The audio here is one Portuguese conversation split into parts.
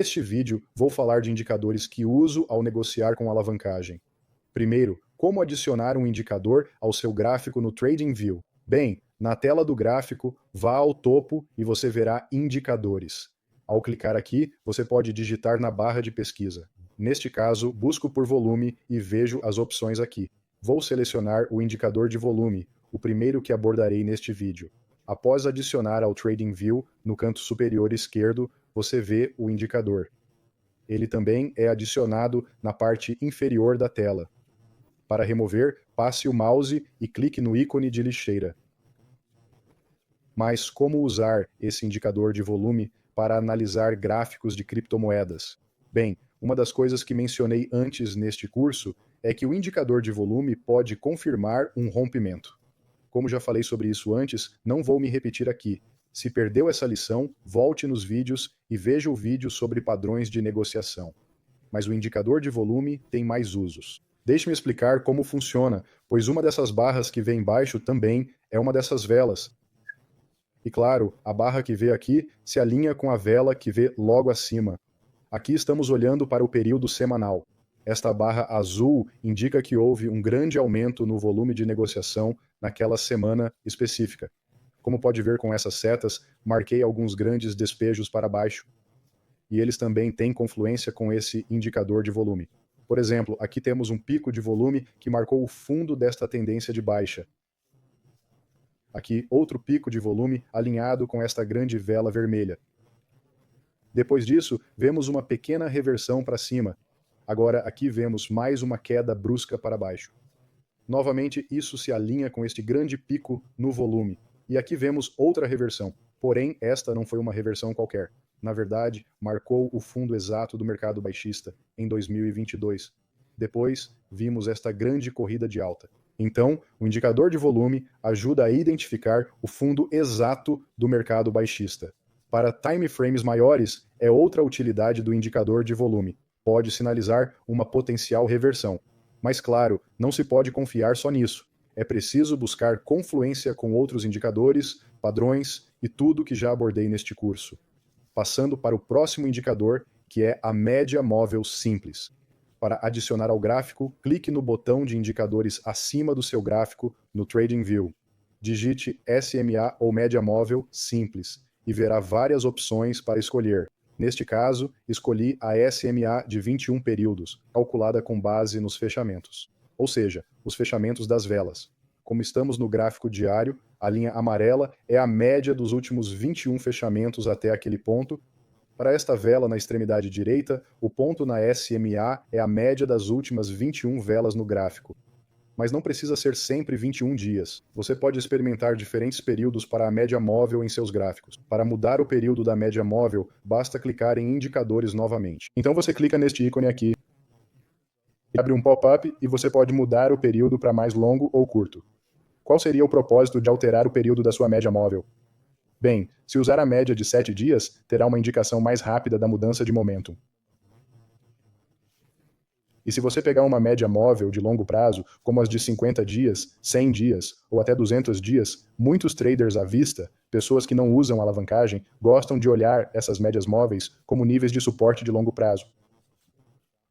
Neste vídeo, vou falar de indicadores que uso ao negociar com alavancagem. Primeiro, como adicionar um indicador ao seu gráfico no TradingView. Bem, na tela do gráfico, vá ao topo e você verá indicadores. Ao clicar aqui, você pode digitar na barra de pesquisa. Neste caso, busco por volume e vejo as opções aqui. Vou selecionar o indicador de volume, o primeiro que abordarei neste vídeo. Após adicionar ao TradingView, no canto superior esquerdo, você vê o indicador. Ele também é adicionado na parte inferior da tela. Para remover, passe o mouse e clique no ícone de lixeira. Mas como usar esse indicador de volume para analisar gráficos de criptomoedas? Bem, uma das coisas que mencionei antes neste curso é que o indicador de volume pode confirmar um rompimento. Como já falei sobre isso antes, não vou me repetir aqui. Se perdeu essa lição, volte nos vídeos e veja o vídeo sobre padrões de negociação. Mas o indicador de volume tem mais usos. Deixe-me explicar como funciona, pois uma dessas barras que vê embaixo também é uma dessas velas. E claro, a barra que vê aqui se alinha com a vela que vê logo acima. Aqui estamos olhando para o período semanal. Esta barra azul indica que houve um grande aumento no volume de negociação naquela semana específica. Como pode ver com essas setas, marquei alguns grandes despejos para baixo. E eles também têm confluência com esse indicador de volume. Por exemplo, aqui temos um pico de volume que marcou o fundo desta tendência de baixa. Aqui, outro pico de volume alinhado com esta grande vela vermelha. Depois disso, vemos uma pequena reversão para cima. Agora, aqui vemos mais uma queda brusca para baixo. Novamente, isso se alinha com este grande pico no volume. E aqui vemos outra reversão. Porém, esta não foi uma reversão qualquer. Na verdade, marcou o fundo exato do mercado baixista em 2022. Depois, vimos esta grande corrida de alta. Então, o indicador de volume ajuda a identificar o fundo exato do mercado baixista. Para time frames maiores, é outra utilidade do indicador de volume. Pode sinalizar uma potencial reversão. Mas claro, não se pode confiar só nisso. É preciso buscar confluência com outros indicadores, padrões e tudo que já abordei neste curso. Passando para o próximo indicador, que é a média móvel simples. Para adicionar ao gráfico, clique no botão de indicadores acima do seu gráfico no TradingView. Digite SMA ou média móvel simples e verá várias opções para escolher. Neste caso, escolhi a SMA de 21 períodos, calculada com base nos fechamentos, ou seja, os fechamentos das velas. Como estamos no gráfico diário, a linha amarela é a média dos últimos 21 fechamentos até aquele ponto. Para esta vela na extremidade direita, o ponto na SMA é a média das últimas 21 velas no gráfico. Mas não precisa ser sempre 21 dias. Você pode experimentar diferentes períodos para a média móvel em seus gráficos. Para mudar o período da média móvel, basta clicar em indicadores novamente. Então você clica neste ícone aqui, abre um pop-up e você pode mudar o período para mais longo ou curto. Qual seria o propósito de alterar o período da sua média móvel? Bem, se usar a média de 7 dias, terá uma indicação mais rápida da mudança de momentum. E se você pegar uma média móvel de longo prazo, como as de 50 dias, 100 dias ou até 200 dias, muitos traders à vista, pessoas que não usam alavancagem, gostam de olhar essas médias móveis como níveis de suporte de longo prazo.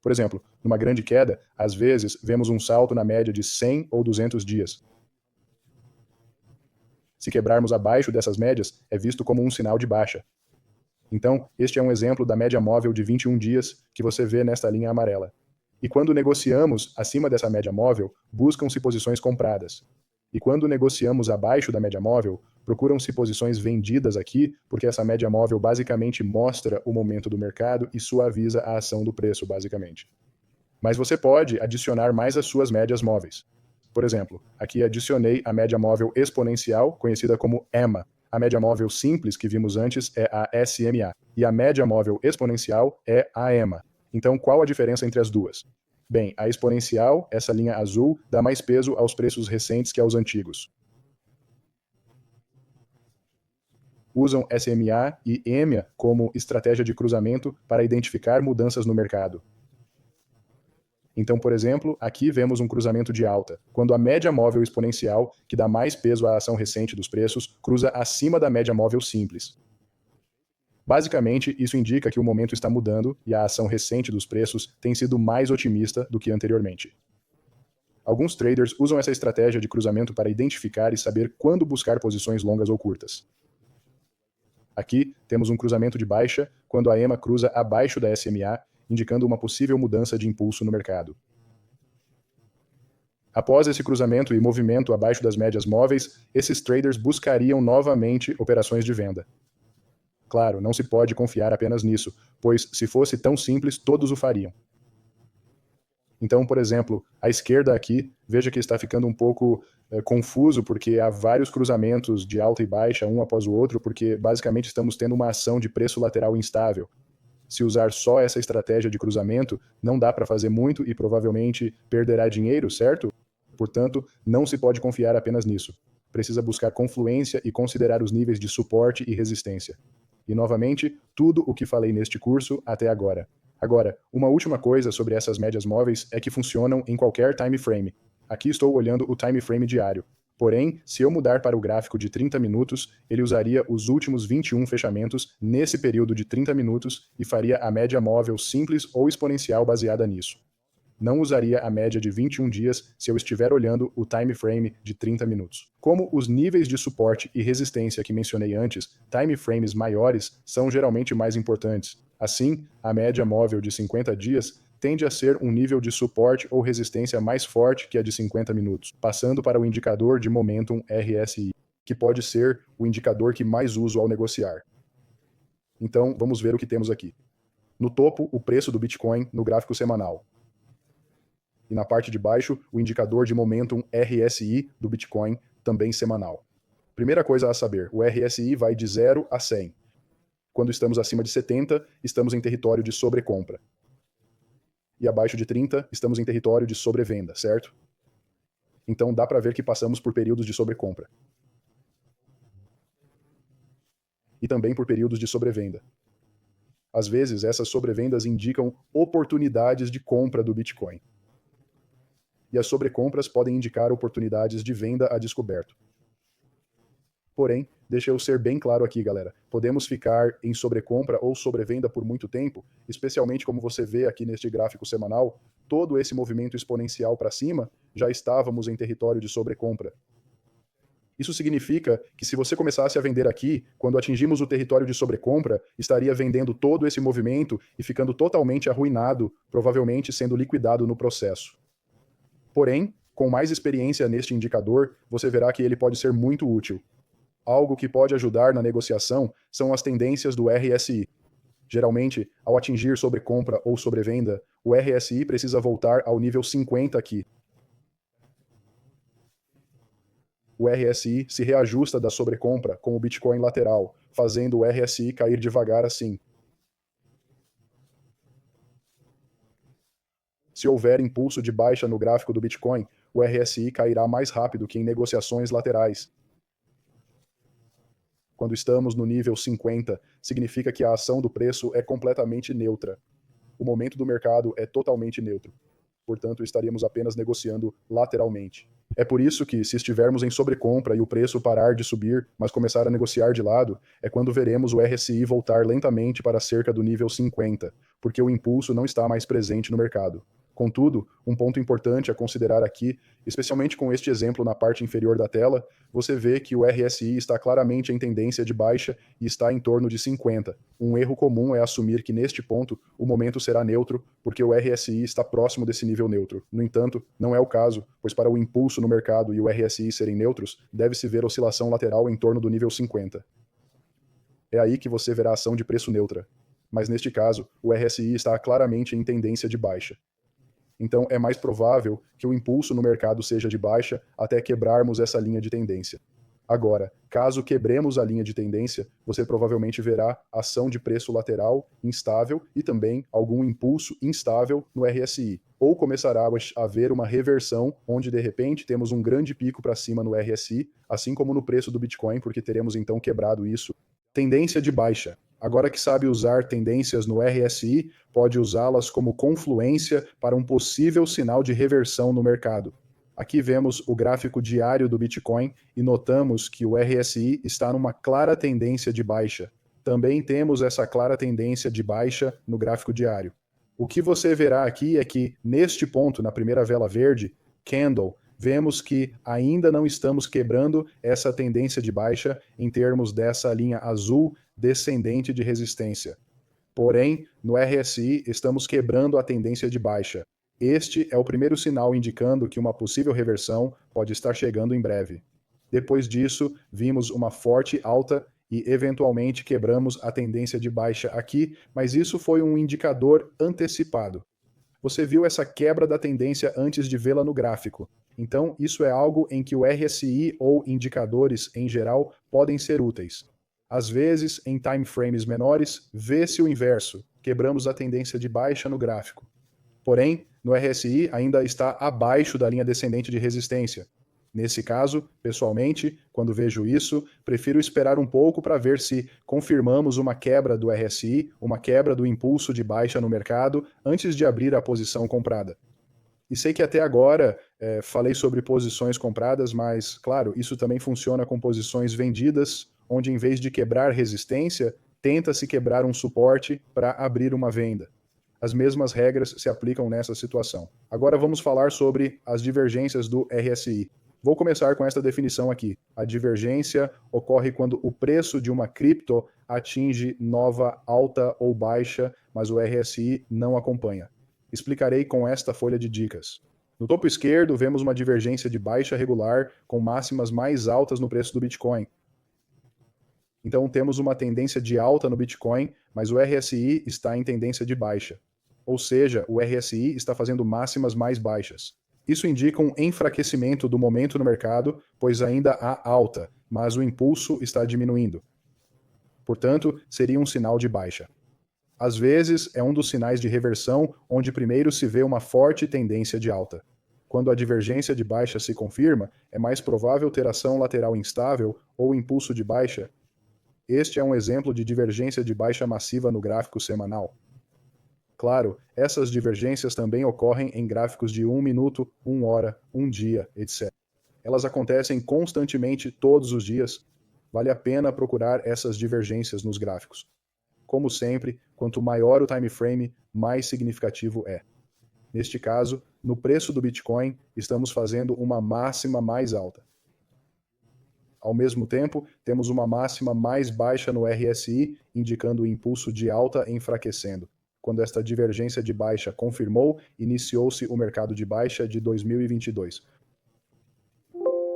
Por exemplo, numa grande queda, às vezes vemos um salto na média de 100 ou 200 dias. Se quebrarmos abaixo dessas médias, é visto como um sinal de baixa. Então, este é um exemplo da média móvel de 21 dias que você vê nesta linha amarela. E quando negociamos acima dessa média móvel, buscam-se posições compradas. E quando negociamos abaixo da média móvel, procuram-se posições vendidas aqui, porque essa média móvel basicamente mostra o momento do mercado e suaviza a ação do preço, basicamente. Mas você pode adicionar mais as suas médias móveis. Por exemplo, aqui adicionei a média móvel exponencial, conhecida como EMA. A média móvel simples que vimos antes é a SMA. E a média móvel exponencial é a EMA. Então, qual a diferença entre as duas? Bem, a exponencial, essa linha azul, dá mais peso aos preços recentes que aos antigos. Usam SMA e EMA como estratégia de cruzamento para identificar mudanças no mercado. Então, por exemplo, aqui vemos um cruzamento de alta, quando a média móvel exponencial, que dá mais peso à ação recente dos preços, cruza acima da média móvel simples. Basicamente, isso indica que o momento está mudando e a ação recente dos preços tem sido mais otimista do que anteriormente. Alguns traders usam essa estratégia de cruzamento para identificar e saber quando buscar posições longas ou curtas. Aqui temos um cruzamento de baixa quando a EMA cruza abaixo da SMA, indicando uma possível mudança de impulso no mercado. Após esse cruzamento e movimento abaixo das médias móveis, esses traders buscariam novamente operações de venda. Claro, não se pode confiar apenas nisso, pois se fosse tão simples, todos o fariam. Então, por exemplo, à esquerda aqui, veja que está ficando um pouco confuso, porque há vários cruzamentos de alta e baixa, um após o outro, porque basicamente estamos tendo uma ação de preço lateral instável. Se usar só essa estratégia de cruzamento, não dá para fazer muito e provavelmente perderá dinheiro, certo? Portanto, não se pode confiar apenas nisso. Precisa buscar confluência e considerar os níveis de suporte e resistência. E, novamente, tudo o que falei neste curso até agora. Agora, uma última coisa sobre essas médias móveis é que funcionam em qualquer time frame. Aqui estou olhando o time frame diário. Porém, se eu mudar para o gráfico de 30 minutos, ele usaria os últimos 21 fechamentos nesse período de 30 minutos e faria a média móvel simples ou exponencial baseada nisso. Não usaria a média de 21 dias se eu estiver olhando o time frame de 30 minutos. Como os níveis de suporte e resistência que mencionei antes, time frames maiores são geralmente mais importantes. Assim, a média móvel de 50 dias tende a ser um nível de suporte ou resistência mais forte que a de 50 minutos, passando para o indicador de Momentum RSI, que pode ser o indicador que mais uso ao negociar. Então, vamos ver o que temos aqui. No topo, o preço do Bitcoin no gráfico semanal. E na parte de baixo, o indicador de Momentum RSI do Bitcoin, também semanal. Primeira coisa a saber, o RSI vai de 0 a 100. Quando estamos acima de 70, estamos em território de sobrecompra. E abaixo de 30, estamos em território de sobrevenda, certo? Então dá para ver que passamos por períodos de sobrecompra. E também por períodos de sobrevenda. Às vezes, essas sobrevendas indicam oportunidades de compra do Bitcoin. E as sobrecompras podem indicar oportunidades de venda a descoberto. Porém, deixa eu ser bem claro aqui, galera. Podemos ficar em sobrecompra ou sobrevenda por muito tempo, especialmente como você vê aqui neste gráfico semanal, todo esse movimento exponencial para cima, já estávamos em território de sobrecompra. Isso significa que se você começasse a vender aqui, quando atingimos o território de sobrecompra, estaria vendendo todo esse movimento e ficando totalmente arruinado, provavelmente sendo liquidado no processo. Porém, com mais experiência neste indicador, você verá que ele pode ser muito útil. Algo que pode ajudar na negociação são as tendências do RSI. Geralmente, ao atingir sobrecompra ou sobrevenda, o RSI precisa voltar ao nível 50 aqui. O RSI se reajusta da sobrecompra com o Bitcoin lateral, fazendo o RSI cair devagar assim. Se houver impulso de baixa no gráfico do Bitcoin, o RSI cairá mais rápido que em negociações laterais. Quando estamos no nível 50, significa que a ação do preço é completamente neutra. O momento do mercado é totalmente neutro. Portanto, estaríamos apenas negociando lateralmente. É por isso que, se estivermos em sobrecompra e o preço parar de subir, mas começar a negociar de lado, é quando veremos o RSI voltar lentamente para cerca do nível 50, porque o impulso não está mais presente no mercado. Contudo, um ponto importante a considerar aqui, especialmente com este exemplo na parte inferior da tela, você vê que o RSI está claramente em tendência de baixa e está em torno de 50. Um erro comum é assumir que neste ponto o momento será neutro, porque o RSI está próximo desse nível neutro. No entanto, não é o caso, pois para o impulso no mercado e o RSI serem neutros, deve-se ver oscilação lateral em torno do nível 50. É aí que você verá ação de preço neutra. Mas neste caso, o RSI está claramente em tendência de baixa. Então, é mais provável que o impulso no mercado seja de baixa até quebrarmos essa linha de tendência. Agora, caso quebremos a linha de tendência, você provavelmente verá ação de preço lateral instável e também algum impulso instável no RSI. Ou começará a haver uma reversão, onde de repente temos um grande pico para cima no RSI, assim como no preço do Bitcoin, porque teremos então quebrado isso. Tendência de baixa. Agora que sabe usar tendências no RSI, pode usá-las como confluência para um possível sinal de reversão no mercado. Aqui vemos o gráfico diário do Bitcoin e notamos que o RSI está numa clara tendência de baixa. também temos essa clara tendência de baixa no gráfico diário. O que você verá aqui é que, neste ponto, na primeira vela verde, candle, vemos que ainda não estamos quebrando essa tendência de baixa em termos dessa linha azul descendente de resistência. Porém, no RSI, estamos quebrando a tendência de baixa. Este é o primeiro sinal indicando que uma possível reversão pode estar chegando em breve. Depois disso, vimos uma forte alta e eventualmente quebramos a tendência de baixa aqui, mas isso foi um indicador antecipado. Você viu essa quebra da tendência antes de vê-la no gráfico. Então, isso é algo em que o RSI ou indicadores em geral podem ser úteis. Às vezes, em time frames menores, vê-se o inverso, quebramos a tendência de baixa no gráfico. Porém, no RSI ainda está abaixo da linha descendente de resistência. Nesse caso, pessoalmente, quando vejo isso, prefiro esperar um pouco para ver se confirmamos uma quebra do RSI, uma quebra do impulso de baixa no mercado, antes de abrir a posição comprada. E sei que até agora falei sobre posições compradas, mas, claro, isso também funciona com posições vendidas, onde em vez de quebrar resistência, tenta-se quebrar um suporte para abrir uma venda. As mesmas regras se aplicam nessa situação. Agora vamos falar sobre as divergências do RSI. Vou começar com esta definição aqui. A divergência ocorre quando o preço de uma cripto atinge nova alta ou baixa, mas o RSI não acompanha. Explicarei com esta folha de dicas. No topo esquerdo, vemos uma divergência de baixa regular com máximas mais altas no preço do Bitcoin. Então temos uma tendência de alta no Bitcoin, mas o RSI está em tendência de baixa. Ou seja, o RSI está fazendo máximas mais baixas. Isso indica um enfraquecimento do momento no mercado, pois ainda há alta, mas o impulso está diminuindo. Portanto, seria um sinal de baixa. Às vezes, é um dos sinais de reversão, onde primeiro se vê uma forte tendência de alta. Quando a divergência de baixa se confirma, é mais provável ter ação lateral instável ou impulso de baixa. Este é um exemplo de divergência de baixa massiva no gráfico semanal. Claro, essas divergências também ocorrem em gráficos de 1 minuto, 1 hora, 1 dia, etc. Elas acontecem constantemente todos os dias. Vale a pena procurar essas divergências nos gráficos. Como sempre, quanto maior o time frame, mais significativo é. Neste caso, no preço do Bitcoin, estamos fazendo uma máxima mais alta. Ao mesmo tempo, temos uma máxima mais baixa no RSI, indicando o impulso de alta enfraquecendo. Quando esta divergência de baixa confirmou, iniciou-se o mercado de baixa de 2022.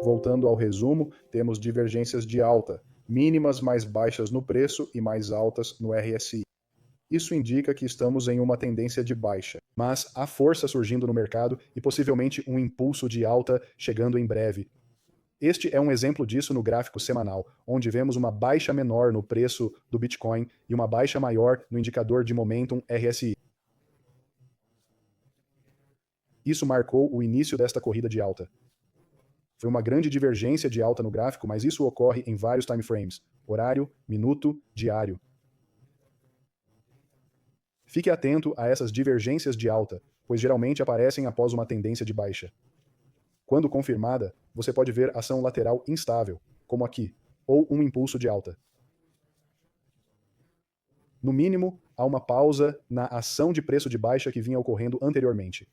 Voltando ao resumo, temos divergências de alta, mínimas mais baixas no preço e mais altas no RSI. Isso indica que estamos em uma tendência de baixa, mas há força surgindo no mercado e possivelmente um impulso de alta chegando em breve. Este é um exemplo disso no gráfico semanal, onde vemos uma baixa menor no preço do Bitcoin e uma baixa maior no indicador de Momentum RSI. Isso marcou o início desta corrida de alta. Foi uma grande divergência de alta no gráfico, mas isso ocorre em vários time frames: horário, minuto, diário. Fique atento a essas divergências de alta, pois geralmente aparecem após uma tendência de baixa. Quando confirmada, você pode ver ação lateral instável, como aqui, ou um impulso de alta. No mínimo, há uma pausa na ação de preço de baixa que vinha ocorrendo anteriormente.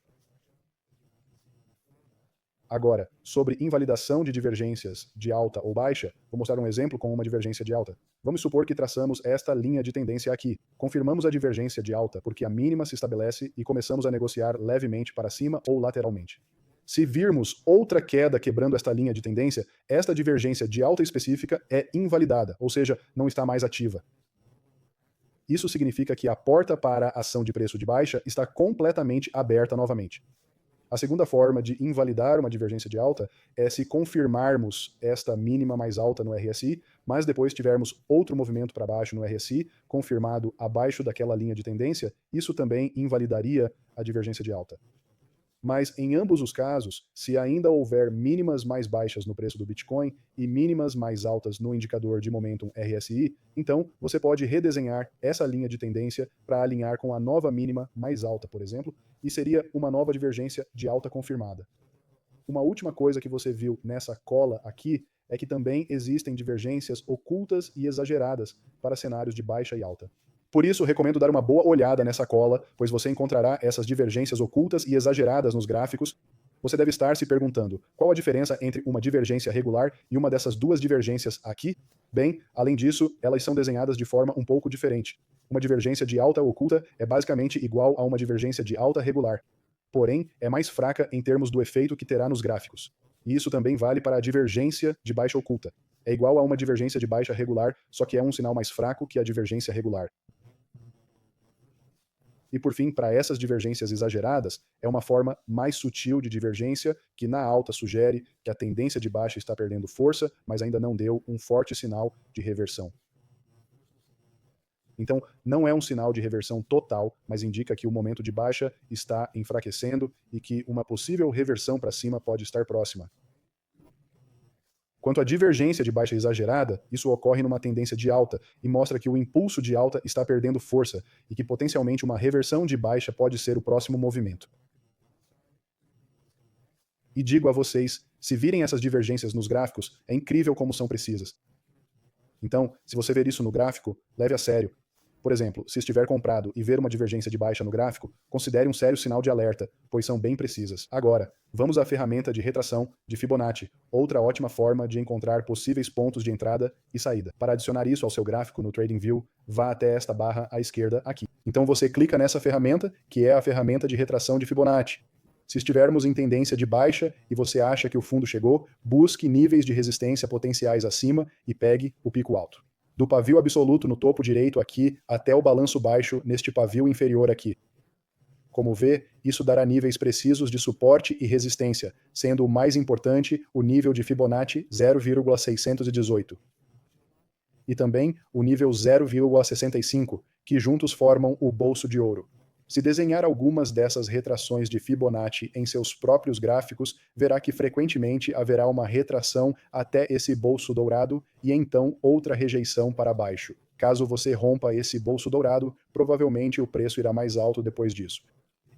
Agora, sobre invalidação de divergências de alta ou baixa, vou mostrar um exemplo com uma divergência de alta. Vamos supor que traçamos esta linha de tendência aqui. Confirmamos a divergência de alta porque a mínima se estabelece e começamos a negociar levemente para cima ou lateralmente. Se virmos outra queda quebrando esta linha de tendência, esta divergência de alta específica é invalidada, ou seja, não está mais ativa. Isso significa que a porta para a ação de preço de baixa está completamente aberta novamente. A segunda forma de invalidar uma divergência de alta é se confirmarmos esta mínima mais alta no RSI, mas depois tivermos outro movimento para baixo no RSI, confirmado abaixo daquela linha de tendência, isso também invalidaria a divergência de alta. Mas em ambos os casos, se ainda houver mínimas mais baixas no preço do Bitcoin e mínimas mais altas no indicador de Momentum RSI, então você pode redesenhar essa linha de tendência para alinhar com a nova mínima mais alta, por exemplo, e seria uma nova divergência de alta confirmada. Uma última coisa que você viu nessa cola aqui é que também existem divergências ocultas e exageradas para cenários de baixa e alta. Por isso, recomendo dar uma boa olhada nessa cola, pois você encontrará essas divergências ocultas e exageradas nos gráficos. Você deve estar se perguntando qual a diferença entre uma divergência regular e uma dessas duas divergências aqui? Bem, além disso, elas são desenhadas de forma um pouco diferente. Uma divergência de alta oculta é basicamente igual a uma divergência de alta regular, porém é mais fraca em termos do efeito que terá nos gráficos. E isso também vale para a divergência de baixa oculta. É igual a uma divergência de baixa regular, só que é um sinal mais fraco que a divergência regular. E por fim, para essas divergências exageradas, é uma forma mais sutil de divergência que na alta sugere que a tendência de baixa está perdendo força, mas ainda não deu um forte sinal de reversão. Então, não é um sinal de reversão total, mas indica que o momento de baixa está enfraquecendo e que uma possível reversão para cima pode estar próxima. Quanto à divergência de baixa exagerada, isso ocorre numa tendência de alta e mostra que o impulso de alta está perdendo força e que potencialmente uma reversão de baixa pode ser o próximo movimento. E digo a vocês, se virem essas divergências nos gráficos, é incrível como são precisas. Então, se você ver isso no gráfico, leve a sério. Por exemplo, se estiver comprado e ver uma divergência de baixa no gráfico, considere um sério sinal de alerta, pois são bem precisas. Agora, vamos à ferramenta de retração de Fibonacci, outra ótima forma de encontrar possíveis pontos de entrada e saída. Para adicionar isso ao seu gráfico no TradingView, vá até esta barra à esquerda aqui. Então você clica nessa ferramenta, que é a ferramenta de retração de Fibonacci. Se estivermos em tendência de baixa e você acha que o fundo chegou, busque níveis de resistência potenciais acima e pegue o pico alto. Do pavio absoluto no topo direito aqui até o balanço baixo neste pavio inferior aqui. Como vê, isso dará níveis precisos de suporte e resistência, sendo o mais importante o nível de Fibonacci 0,618. E também o nível 0,65, que juntos formam o bolso de ouro. Se desenhar algumas dessas retrações de Fibonacci em seus próprios gráficos, verá que frequentemente haverá uma retração até esse bolso dourado e então outra rejeição para baixo. Caso você rompa esse bolso dourado, provavelmente o preço irá mais alto depois disso.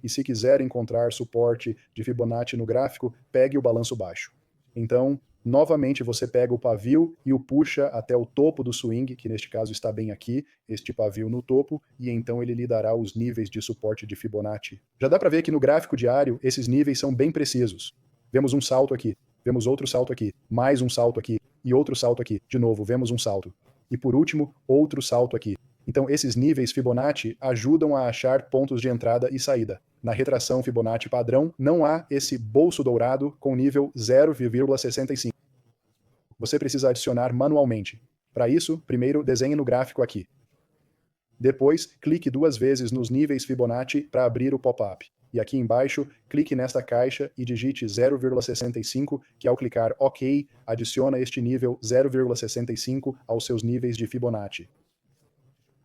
E se quiser encontrar suporte de Fibonacci no gráfico, pegue o balanço baixo. Então, novamente você pega o pavio e o puxa até o topo do swing, que neste caso está bem aqui, este pavio no topo, e então ele lhe dará os níveis de suporte de Fibonacci. Já dá para ver que no gráfico diário esses níveis são bem precisos. Vemos um salto aqui, vemos outro salto aqui, mais um salto aqui, e outro salto aqui. De novo, vemos um salto. E por último, outro salto aqui. Então esses níveis Fibonacci ajudam a achar pontos de entrada e saída. Na retração Fibonacci padrão, não há esse bolso dourado com nível 0,65. Você precisa adicionar manualmente. Para isso, primeiro desenhe no gráfico aqui. Depois, clique duas vezes nos níveis Fibonacci para abrir o pop-up. E aqui embaixo, clique nesta caixa e digite 0,65, que ao clicar OK, adiciona este nível 0,65 aos seus níveis de Fibonacci.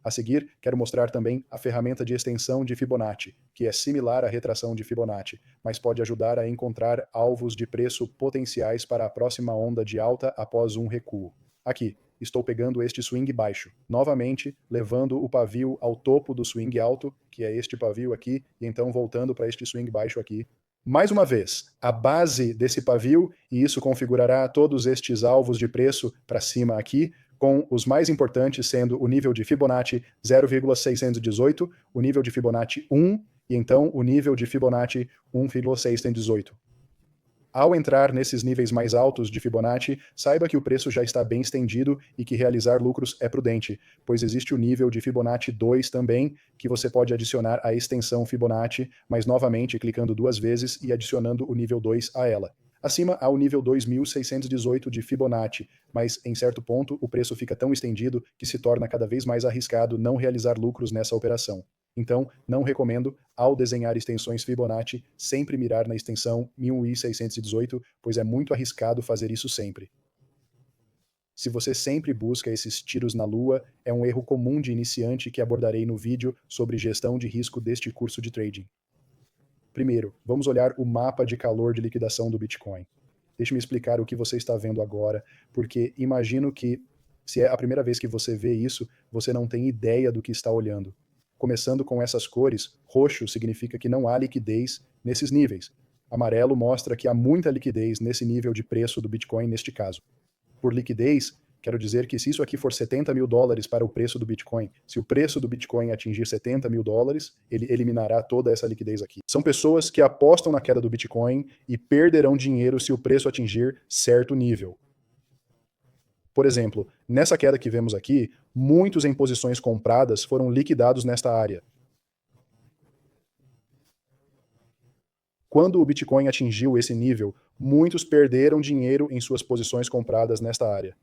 A seguir, quero mostrar também a ferramenta de extensão de Fibonacci, que é similar à retração de Fibonacci, mas pode ajudar a encontrar alvos de preço potenciais para a próxima onda de alta após um recuo. Aqui, estou pegando este swing baixo, novamente levando o pavio ao topo do swing alto, que é este pavio aqui, e então voltando para este swing baixo aqui. Mais uma vez, a base desse pavio, e isso configurará todos estes alvos de preço para cima aqui, com os mais importantes sendo o nível de Fibonacci 0,618, o nível de Fibonacci 1 e então o nível de Fibonacci 1,618. Ao entrar nesses níveis mais altos de Fibonacci, saiba que o preço já está bem estendido e que realizar lucros é prudente, pois existe o nível de Fibonacci 2 também, que você pode adicionar a extensão Fibonacci, mas novamente clicando duas vezes e adicionando o nível 2 a ela. Acima há o nível 2618 de Fibonacci, mas em certo ponto o preço fica tão estendido que se torna cada vez mais arriscado não realizar lucros nessa operação. Então, não recomendo, ao desenhar extensões Fibonacci, sempre mirar na extensão 1618, pois é muito arriscado fazer isso sempre. Se você sempre busca esses tiros na lua, é um erro comum de iniciante que abordarei no vídeo sobre gestão de risco deste curso de trading. Primeiro, vamos olhar o mapa de calor de liquidação do Bitcoin. Deixe-me explicar o que você está vendo agora, porque imagino que, se é a primeira vez que você vê isso, você não tem ideia do que está olhando. Começando com essas cores, roxo significa que não há liquidez nesses níveis. Amarelo mostra que há muita liquidez nesse nível de preço do Bitcoin neste caso. Por liquidez, quero dizer que se isso aqui for 70 mil dólares para o preço do Bitcoin, se o preço do Bitcoin atingir 70 mil dólares, ele eliminará toda essa liquidez aqui. São pessoas que apostam na queda do Bitcoin e perderão dinheiro se o preço atingir certo nível. Por exemplo, nessa queda que vemos aqui, muitos em posições compradas foram liquidados nesta área. Quando o Bitcoin atingiu esse nível, muitos perderam dinheiro em suas posições compradas nesta área.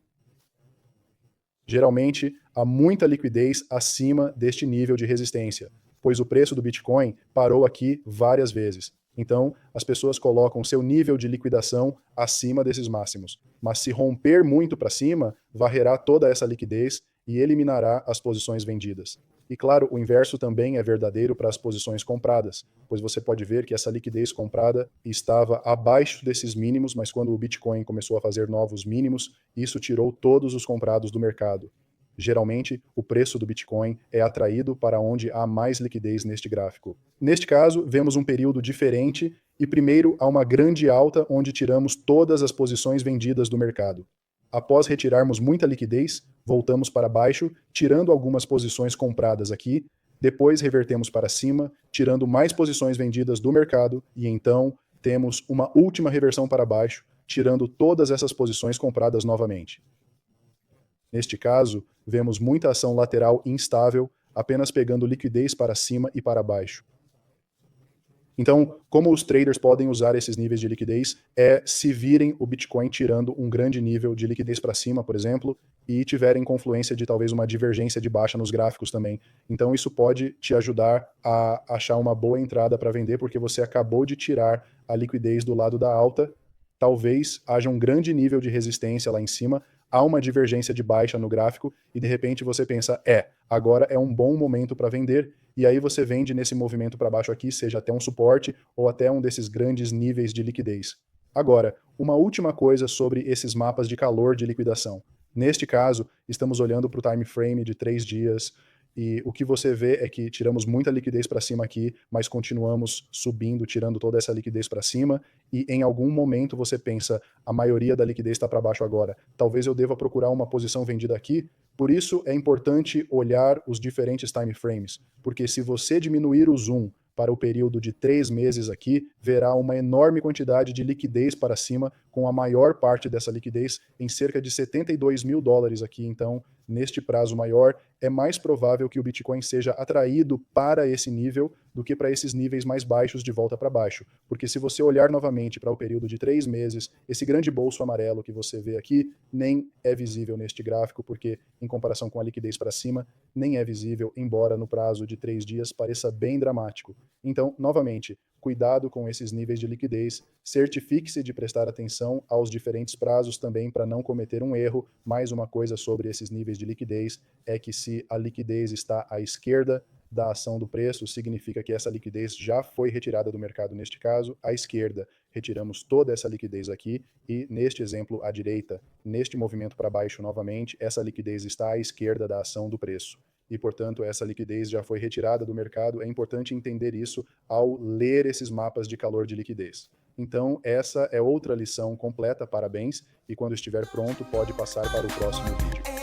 Geralmente, há muita liquidez acima deste nível de resistência, pois o preço do Bitcoin parou aqui várias vezes. Então, as pessoas colocam seu nível de liquidação acima desses máximos. Mas se romper muito para cima, varrerá toda essa liquidez e eliminará as posições vendidas. E claro, o inverso também é verdadeiro para as posições compradas, pois você pode ver que essa liquidez comprada estava abaixo desses mínimos, mas quando o Bitcoin começou a fazer novos mínimos, isso tirou todos os comprados do mercado. Geralmente, o preço do Bitcoin é atraído para onde há mais liquidez neste gráfico. Neste caso, vemos um período diferente e primeiro há uma grande alta onde tiramos todas as posições vendidas do mercado. Após retirarmos muita liquidez, voltamos para baixo, tirando algumas posições compradas aqui, depois revertemos para cima, tirando mais posições vendidas do mercado, e então temos uma última reversão para baixo, tirando todas essas posições compradas novamente. Neste caso, vemos muita ação lateral instável, apenas pegando liquidez para cima e para baixo. Então, como os traders podem usar esses níveis de liquidez é se virem o Bitcoin tirando um grande nível de liquidez para cima, por exemplo, e tiverem confluência de talvez uma divergência de baixa nos gráficos também. Então, isso pode te ajudar a achar uma boa entrada para vender, porque você acabou de tirar a liquidez do lado da alta. Talvez haja um grande nível de resistência lá em cima, há uma divergência de baixa no gráfico e de repente você pensa, agora é um bom momento para vender, e aí você vende nesse movimento para baixo aqui, seja até um suporte ou até um desses grandes níveis de liquidez. Agora, uma última coisa sobre esses mapas de calor de liquidação. Neste caso, estamos olhando para o time frame de 3 dias, e o que você vê é que tiramos muita liquidez para cima aqui, mas continuamos subindo, tirando toda essa liquidez para cima, e em algum momento você pensa, a maioria da liquidez está para baixo agora, talvez eu deva procurar uma posição vendida aqui. Por isso é importante olhar os diferentes time frames, porque se você diminuir o zoom para o período de 3 meses aqui, verá uma enorme quantidade de liquidez para cima, com a maior parte dessa liquidez em cerca de 72 mil dólares aqui. Então, neste prazo maior, é mais provável que o Bitcoin seja atraído para esse nível do que para esses níveis mais baixos de volta para baixo. Porque se você olhar novamente para o período de 3 meses, esse grande bolso amarelo que você vê aqui nem é visível neste gráfico, porque em comparação com a liquidez para cima, nem é visível, embora no prazo de 3 dias pareça bem dramático. Então, novamente, cuidado com esses níveis de liquidez, certifique-se de prestar atenção aos diferentes prazos também para não cometer um erro. Mais uma coisa sobre esses níveis de liquidez é que se a liquidez está à esquerda da ação do preço, significa que essa liquidez já foi retirada do mercado. Neste caso, à esquerda, retiramos toda essa liquidez aqui, e neste exemplo, à direita, neste movimento para baixo novamente, essa liquidez está à esquerda da ação do preço. E, portanto, essa liquidez já foi retirada do mercado. É importante entender isso ao ler esses mapas de calor de liquidez. Então, essa é outra lição completa, parabéns, e quando estiver pronto, pode passar para o próximo vídeo.